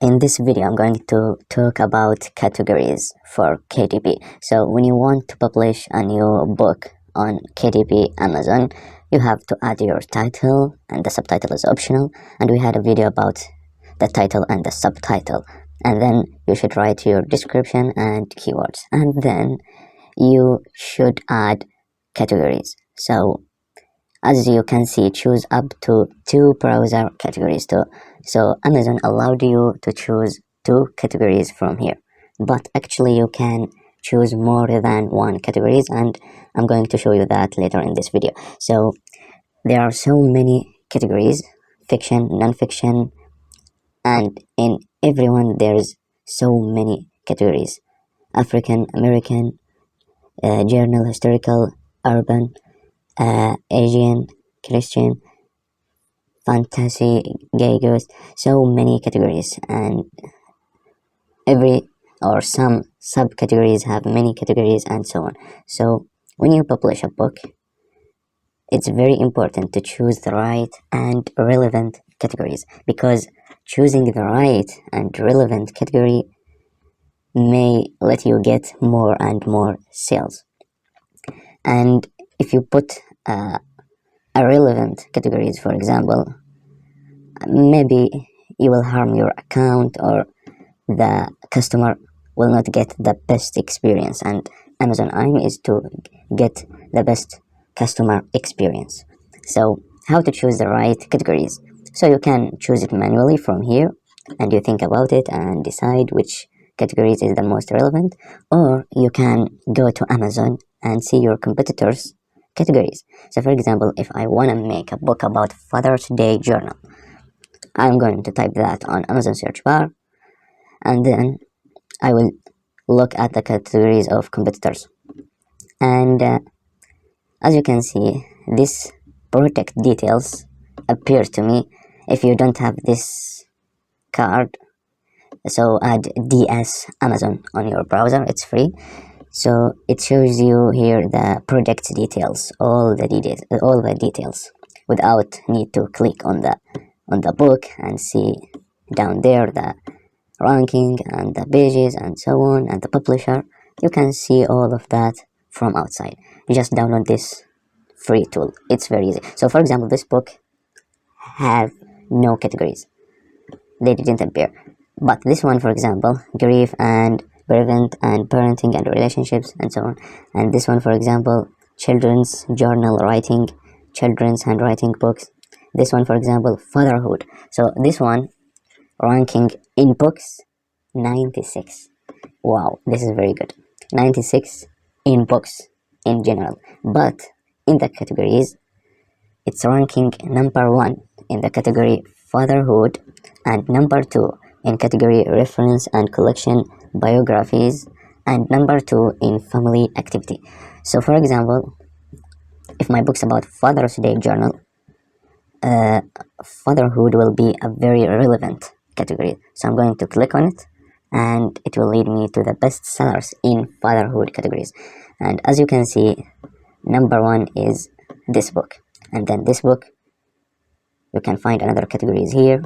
In this video, I'm going to talk about categories for KDP. So when you want to publish a new book on KDP Amazon, you have to add your title, and the subtitle is optional. And we had a video about the title and the subtitle. And then you should write your description and keywords. And then you should add categories. So as you can see, choose up to 2 browser categories too. So Amazon allowed you to choose 2 categories from here, but actually you can choose more than 1 categories, and I'm going to show you that later in this video. So there are so many categories: fiction, non-fiction, and in everyone there's so many categories: African American, journal, historical, urban, Asian, Christian, fantasy, gay, ghost, so many categories, and every or some subcategories have many categories, and so on. So when you publish a book, it's very important to choose the right and relevant categories, because choosing the right and relevant category may let you get more and more sales. And if you put irrelevant categories, for example, maybe you will harm your account, or the customer will not get the best experience, and Amazon aim is to get the best customer experience. So how to choose the right categories? So you can choose it manually from here, and you think about it and decide which categories is the most relevant, or you can go to Amazon and see your competitors categories. So for example, if I want to make a book about Father's Day journal, I'm going to type that on Amazon search bar, and then I will look at the categories of competitors. And as you can see, this product details appear to me. If you don't have this card, so add DS Amazon on your browser, it's free. So it shows you here the product details, all the details, without need to click on the book and see down there the ranking and the pages and so on, and the publisher. You can see all of that from outside. You just download this free tool. It's very easy. So for example, this book have no categories, they didn't appear, but this one, for example, grief and prevent and parenting and relationships and so on, and this one, for example, children's journal writing, children's handwriting books, this one, for example, fatherhood. So this one ranking in books 96. Wow, this is very good. 96 in books in general, but in the categories it's ranking number 1 in the category fatherhood, and number 2 in category reference and collection biographies, and number 2 in family activity. So for example, if my book's about Father's Day journal, fatherhood will be a very relevant category. So I'm going to click on it, and it will lead me to the best sellers in fatherhood categories. And as you can see, number 1 is this book, and then this book, you can find another categories here,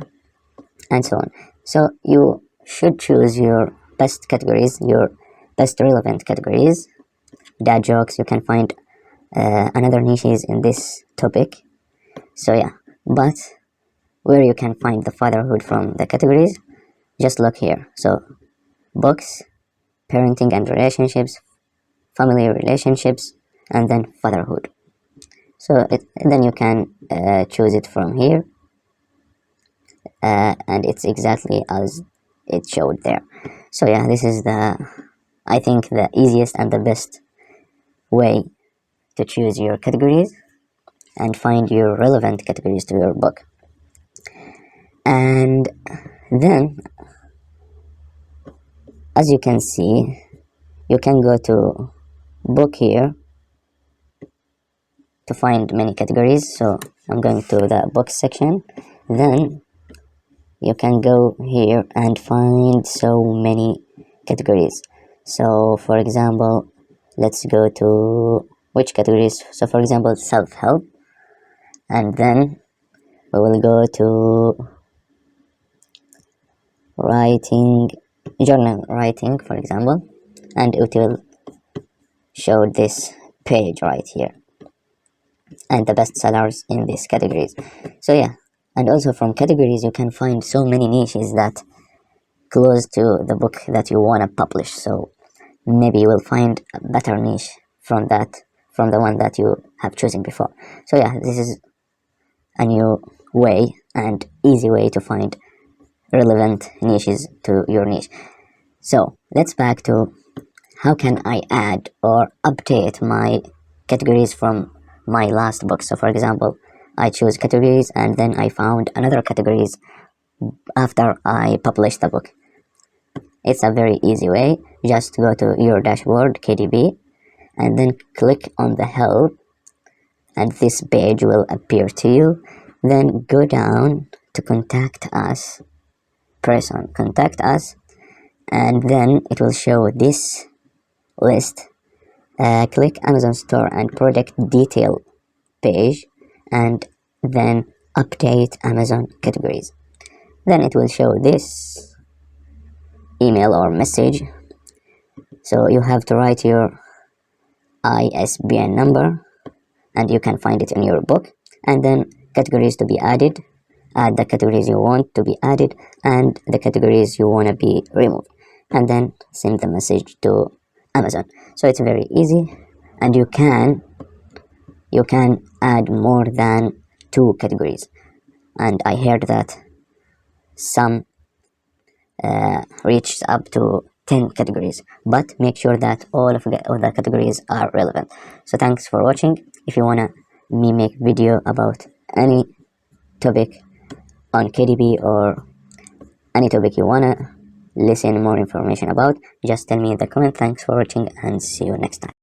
and so on. So you should choose your best categories, your best relevant categories. Dad jokes, you can find another niches in this topic. So yeah, but where you can find the fatherhood from the categories, just look here. So books, parenting and relationships, family relationships, and then fatherhood. So then you can choose it from here, and it's exactly as it showed there. So yeah, this is I think the easiest and the best way to choose your categories and find your relevant categories to your book. And then, as you can see, you can go to book here to find many categories. So I'm going to the book section. Then you can go here and find so many categories. So for example, let's go to which categories. So for example, self-help, and then we will go to writing, journal writing, for example, and it will show this page right here and the best sellers in these categories. So yeah, and also from categories you can find so many niches that close to the book that you want to publish. So maybe you will find a better niche from the one that you have chosen before. So yeah, this is a new way and easy way to find relevant niches to your niche. So let's back to how can I add or update my categories from my last book. So for example, I choose categories and then I found another categories after I published the book. It's a very easy way. Just go to your dashboard, KDP, and then click on the help, and this page will appear to you. Then go down to contact us, press on contact us, and then it will show this list. Click Amazon store and product detail page, and then update Amazon categories. Then it will show this email or message. So you have to write your ISBN number, and you can find it in your book, and then categories to be added. Add the categories you want to be added and the categories you want to be removed, and then send the message to Amazon. So it's very easy, and you can add more than 2 categories, and I heard that some reaches up to 10 categories, but make sure that all of the categories are relevant. So thanks for watching. If you wanna me make video about any topic on KDP or any topic you wanna listen more information about, just tell me in the comment. Thanks for watching and see you next time.